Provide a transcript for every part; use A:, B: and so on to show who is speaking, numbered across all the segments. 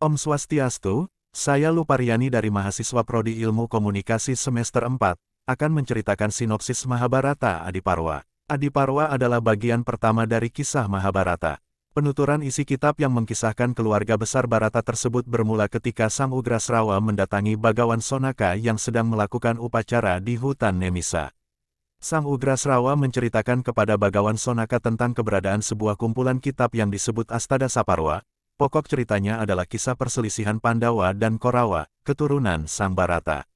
A: Om Swastiastu, saya Luparyani dari mahasiswa Prodi Ilmu Komunikasi semester 4, akan menceritakan sinopsis Mahabharata Adiparwa. Adiparwa adalah bagian pertama dari kisah Mahabharata. Penuturan isi kitab yang mengkisahkan keluarga besar Bharata tersebut bermula ketika Sang Ugrasrawa mendatangi Bagawan Sonaka yang sedang melakukan upacara di hutan Nemisa. Sang Ugrasrawa menceritakan kepada Bagawan Sonaka tentang keberadaan sebuah kumpulan kitab yang disebut Astadasaparwa. Pokok ceritanya adalah kisah perselisihan Pandawa dan Korawa, keturunan Sang Bharata.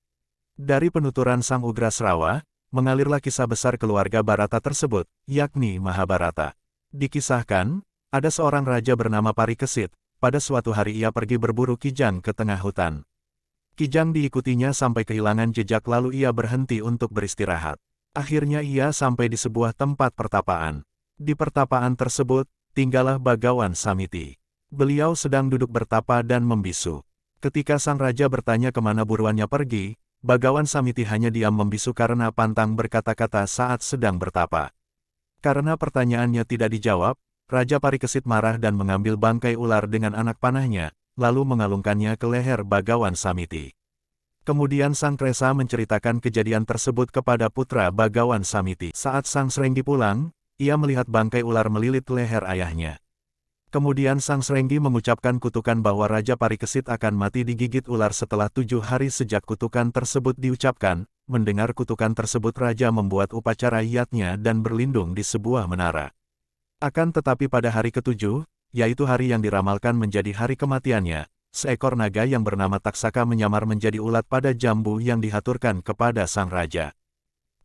A: Dari penuturan Sang Ugrasrawa, mengalirlah kisah besar keluarga Bharata tersebut, yakni Mahabharata. Dikisahkan, ada seorang raja bernama Parikesit. Pada suatu hari ia pergi berburu kijang ke tengah hutan. Kijang diikutinya sampai kehilangan jejak lalu ia berhenti untuk beristirahat. Akhirnya ia sampai di sebuah tempat pertapaan. Di pertapaan tersebut, tinggallah Bagawan Samiti. Beliau sedang duduk bertapa dan membisu. Ketika sang raja bertanya kemana buruannya pergi, Bagawan Samiti hanya diam membisu karena pantang berkata-kata saat sedang bertapa. Karena pertanyaannya tidak dijawab, Raja Parikesit marah dan mengambil bangkai ular dengan anak panahnya, lalu mengalungkannya ke leher Bagawan Samiti. Kemudian Sang Kresa menceritakan kejadian tersebut kepada putra Bagawan Samiti. Saat Sang Srenggi pulang, ia melihat bangkai ular melilit leher ayahnya. Kemudian Sang Srenggi mengucapkan kutukan bahwa Raja Parikesit akan mati digigit ular setelah 7 hari sejak kutukan tersebut diucapkan. Mendengar kutukan tersebut Raja membuat upacara yatnya dan berlindung di sebuah menara. Akan tetapi pada hari ke-7, yaitu hari yang diramalkan menjadi hari kematiannya, seekor naga yang bernama Taksaka menyamar menjadi ulat pada jambu yang dihaturkan kepada Sang Raja.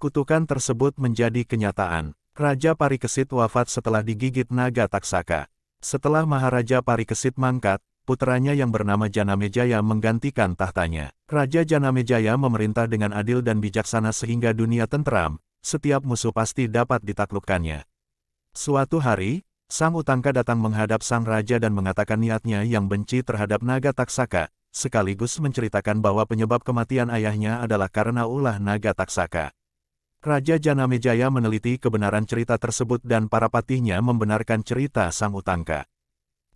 A: Kutukan tersebut menjadi kenyataan. Raja Parikesit wafat setelah digigit naga Taksaka. Setelah Maharaja Parikesit mangkat, putranya yang bernama Janamejaya menggantikan tahtanya. Raja Janamejaya memerintah dengan adil dan bijaksana sehingga dunia tentram, setiap musuh pasti dapat ditaklukkannya. Suatu hari, Sang Utangka datang menghadap Sang Raja dan mengatakan niatnya yang benci terhadap naga Taksaka, sekaligus menceritakan bahwa penyebab kematian ayahnya adalah karena ulah naga Taksaka. Raja Janamejaya meneliti kebenaran cerita tersebut dan para patihnya membenarkan cerita Sang Utangka.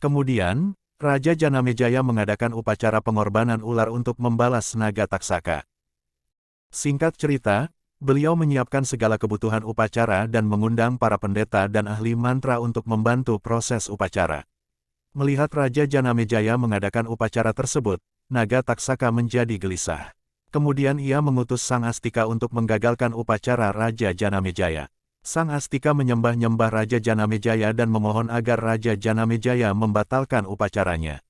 A: Kemudian, Raja Janamejaya mengadakan upacara pengorbanan ular untuk membalas naga Taksaka. Singkat cerita, beliau menyiapkan segala kebutuhan upacara dan mengundang para pendeta dan ahli mantra untuk membantu proses upacara. Melihat Raja Janamejaya mengadakan upacara tersebut, naga Taksaka menjadi gelisah. Kemudian ia mengutus Sang Astika untuk menggagalkan upacara Raja Janamejaya. Sang Astika menyembah-nyembah Raja Janamejaya dan memohon agar Raja Janamejaya membatalkan upacaranya.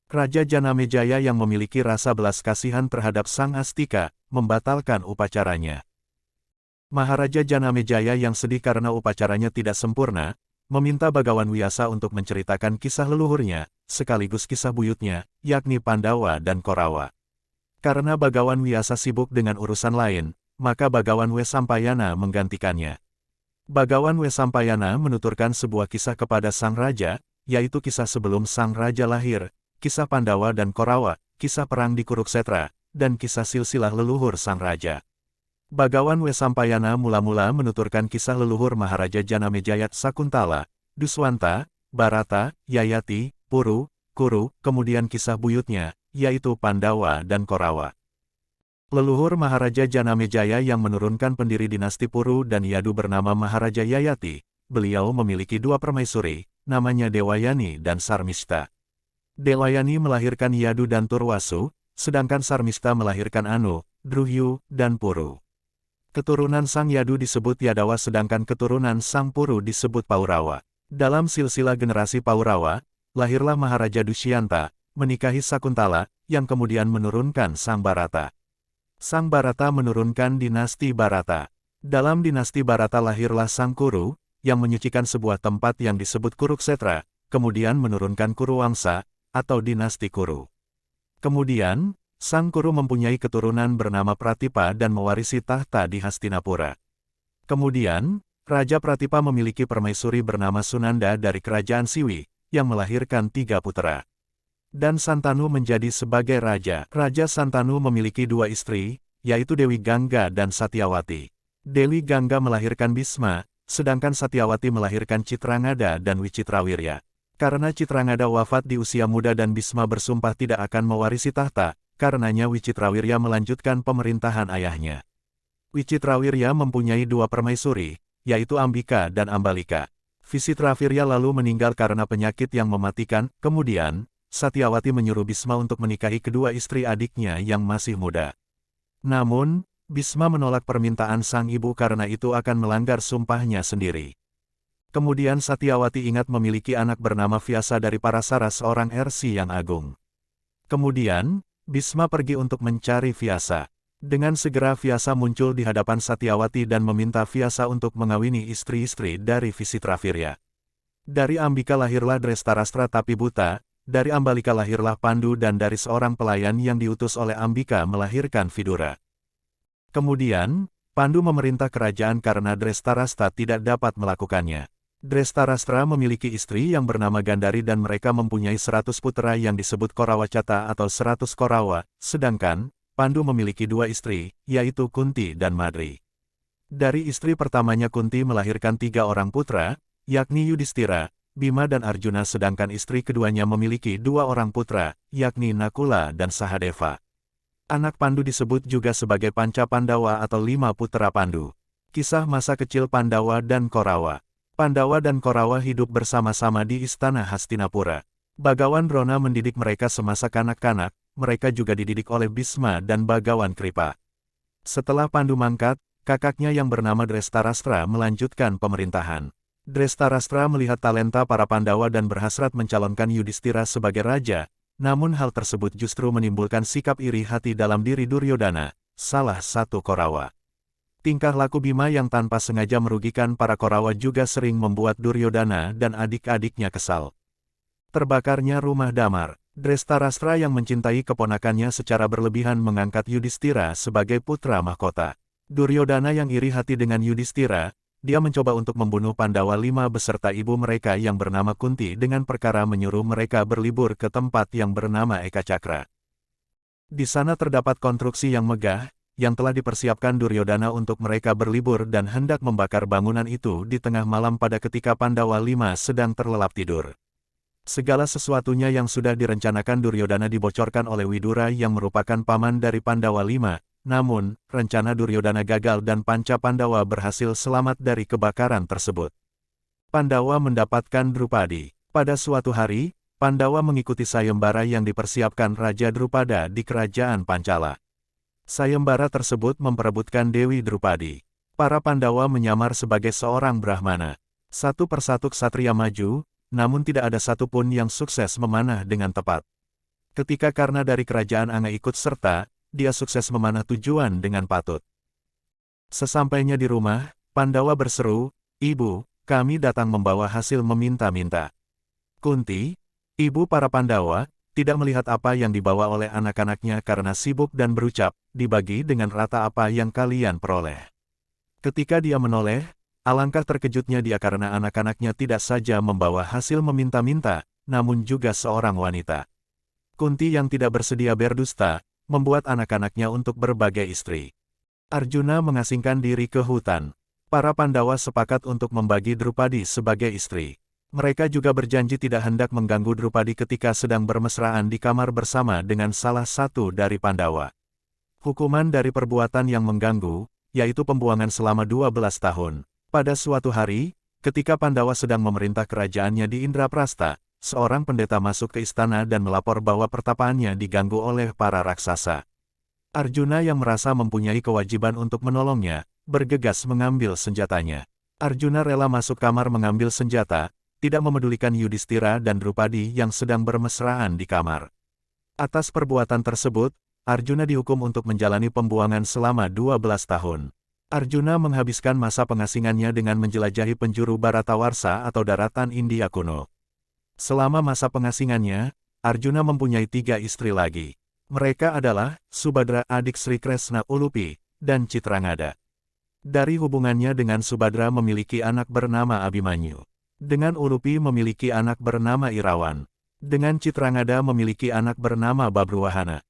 A: Raja Janamejaya yang memiliki rasa belas kasihan terhadap Sang Astika, membatalkan upacaranya. Maharaja Janamejaya yang sedih karena upacaranya tidak sempurna, meminta Bagawan Wiyasa untuk menceritakan kisah leluhurnya, sekaligus kisah buyutnya, yakni Pandawa dan Korawa. Karena Bagawan Wiyasa sibuk dengan urusan lain, maka Bagawan Wesampayana menggantikannya. Bagawan Wesampayana menuturkan sebuah kisah kepada Sang Raja, yaitu kisah sebelum Sang Raja lahir, kisah Pandawa dan Korawa, kisah perang di Kuruksetra, dan kisah silsilah leluhur Sang Raja. Bagawan Wesampayana mula-mula menuturkan kisah leluhur Maharaja Janamejaya Sakuntala, Duswanta, Bharata, Yayati, Puru, Kuru, kemudian kisah buyutnya, yaitu Pandawa dan Korawa. Leluhur Maharaja Janamejaya yang menurunkan pendiri dinasti Puru dan Yadu bernama Maharaja Yayati. Beliau memiliki 2 permaisuri, namanya Dewayani dan Sarmista. Dewayani melahirkan Yadu dan Turwasu, sedangkan Sarmista melahirkan Anu, Druhyu, dan Puru. Keturunan Sang Yadu disebut Yadawa sedangkan keturunan Sang Puru disebut Paurawa. Dalam silsilah generasi Paurawa, lahirlah Maharaja Dushyanta, menikahi Sakuntala, yang kemudian menurunkan Sang Bharata. Sang Bharata menurunkan dinasti Bharata. Dalam dinasti Bharata lahirlah Sang Kuru, yang menyucikan sebuah tempat yang disebut Kuruksetra, kemudian menurunkan Kuruwangsa, atau dinasti Kuru. Kemudian, Sang Kuru mempunyai keturunan bernama Pratipa dan mewarisi tahta di Hastinapura. Kemudian, Raja Pratipa memiliki permaisuri bernama Sunanda dari kerajaan Siwi, yang melahirkan 3 putra. Dan Santanu menjadi sebagai raja. Raja Santanu memiliki 2 istri, yaitu Dewi Gangga dan Satyawati. Dewi Gangga melahirkan Bisma, sedangkan Satyawati melahirkan Citrangada dan Wicitrawirya. Karena Citrangada wafat di usia muda dan Bisma bersumpah tidak akan mewarisi tahta, karenanya Wicitrawirya melanjutkan pemerintahan ayahnya. Wicitrawirya mempunyai dua permaisuri, yaitu Ambika dan Ambalika. Visitravirya lalu meninggal karena penyakit yang mematikan, kemudian, Satyawati menyuruh Bisma untuk menikahi kedua istri adiknya yang masih muda. Namun, Bisma menolak permintaan sang ibu karena itu akan melanggar sumpahnya sendiri. Kemudian Satyawati ingat memiliki anak bernama Vyasa dari Parasara seorang Rsi yang agung. Kemudian, Bisma pergi untuk mencari Vyasa. Dengan segera Vyasa muncul di hadapan Satyawati dan meminta Vyasa untuk mengawini istri-istri dari Visitravirya. Dari Ambika lahirlah Drestarastra tapi buta, dari Ambalika lahirlah Pandu dan dari seorang pelayan yang diutus oleh Ambika melahirkan Vidura. Kemudian, Pandu memerintah kerajaan karena Drestarastra tidak dapat melakukannya. Drestarastra memiliki istri yang bernama Gandari dan mereka mempunyai 100 putra yang disebut Korawacata atau 100 Korawa, sedangkan Pandu memiliki dua istri, yaitu Kunti dan Madri. Dari istri pertamanya Kunti melahirkan 3 orang putra, yakni Yudhistira, Bima dan Arjuna sedangkan istri keduanya memiliki 2 orang putra, yakni Nakula dan Sahadeva. Anak Pandu disebut juga sebagai Panca Pandawa atau 5 putra Pandu. Kisah masa kecil Pandawa dan Korawa. Pandawa dan Korawa hidup bersama-sama di istana Hastinapura. Bagawan Drona mendidik mereka semasa kanak-kanak, mereka juga dididik oleh Bisma dan Bagawan Kripa. Setelah Pandu mangkat, kakaknya yang bernama Drestarastra melanjutkan pemerintahan. Drestarastra melihat talenta para Pandawa dan berhasrat mencalonkan Yudhistira sebagai raja, namun hal tersebut justru menimbulkan sikap iri hati dalam diri Duryodhana, salah satu Korawa. Tingkah laku Bima yang tanpa sengaja merugikan para Korawa juga sering membuat Duryodhana dan adik-adiknya kesal. Terbakarnya rumah Damar. Drestarastra yang mencintai keponakannya secara berlebihan mengangkat Yudhistira sebagai putra mahkota. Duryodhana yang iri hati dengan Yudhistira, dia mencoba untuk membunuh Pandawa 5 beserta ibu mereka yang bernama Kunti dengan perkara menyuruh mereka berlibur ke tempat yang bernama Eka Cakra. Di sana terdapat konstruksi yang megah, yang telah dipersiapkan Duryodhana untuk mereka berlibur dan hendak membakar bangunan itu di tengah malam pada ketika Pandawa 5 sedang terlelap tidur. Segala sesuatunya yang sudah direncanakan Duryodhana dibocorkan oleh Widura yang merupakan paman dari Pandawa 5, namun, rencana Duryodhana gagal dan Panca Pandawa berhasil selamat dari kebakaran tersebut. Pandawa mendapatkan Drupadi. Pada suatu hari, Pandawa mengikuti sayembara yang dipersiapkan Raja Drupada di kerajaan Pancala. Sayembara tersebut memperebutkan Dewi Drupadi. Para Pandawa menyamar sebagai seorang Brahmana. Satu persatu ksatria maju, namun tidak ada satupun yang sukses memanah dengan tepat. Ketika Karna dari kerajaan Anga ikut serta, dia sukses memanah tujuan dengan patut. Sesampainya di rumah, Pandawa berseru, "Ibu, kami datang membawa hasil meminta-minta." Kunti, ibu para Pandawa, tidak melihat apa yang dibawa oleh anak-anaknya karena sibuk dan berucap, "Dibagi dengan rata apa yang kalian peroleh." Ketika dia menoleh, alangkah terkejutnya dia karena anak-anaknya tidak saja membawa hasil meminta-minta, namun juga seorang wanita. Kunti yang tidak bersedia berdusta, membuat anak-anaknya untuk berbagai istri. Arjuna mengasingkan diri ke hutan. Para Pandawa sepakat untuk membagi Drupadi sebagai istri. Mereka juga berjanji tidak hendak mengganggu Drupadi ketika sedang bermesraan di kamar bersama dengan salah satu dari Pandawa. Hukuman dari perbuatan yang mengganggu, yaitu pembuangan selama 12 tahun. Pada suatu hari, ketika Pandawa sedang memerintah kerajaannya di Indraprastha, seorang pendeta masuk ke istana dan melapor bahwa pertapaannya diganggu oleh para raksasa. Arjuna yang merasa mempunyai kewajiban untuk menolongnya, bergegas mengambil senjatanya. Arjuna rela masuk kamar mengambil senjata, tidak memedulikan Yudhistira dan Drupadi yang sedang bermesraan di kamar. Atas perbuatan tersebut, Arjuna dihukum untuk menjalani pembuangan selama 12 tahun. Arjuna menghabiskan masa pengasingannya dengan menjelajahi penjuru Bharatawarsha atau daratan India kuno. Selama masa pengasingannya, Arjuna mempunyai 3 istri lagi. Mereka adalah Subadra adik Sri Kresna Ulupi, dan Citrangada. Dari hubungannya dengan Subadra memiliki anak bernama Abimanyu. Dengan Ulupi memiliki anak bernama Irawan. Dengan Citrangada memiliki anak bernama Babruwahana.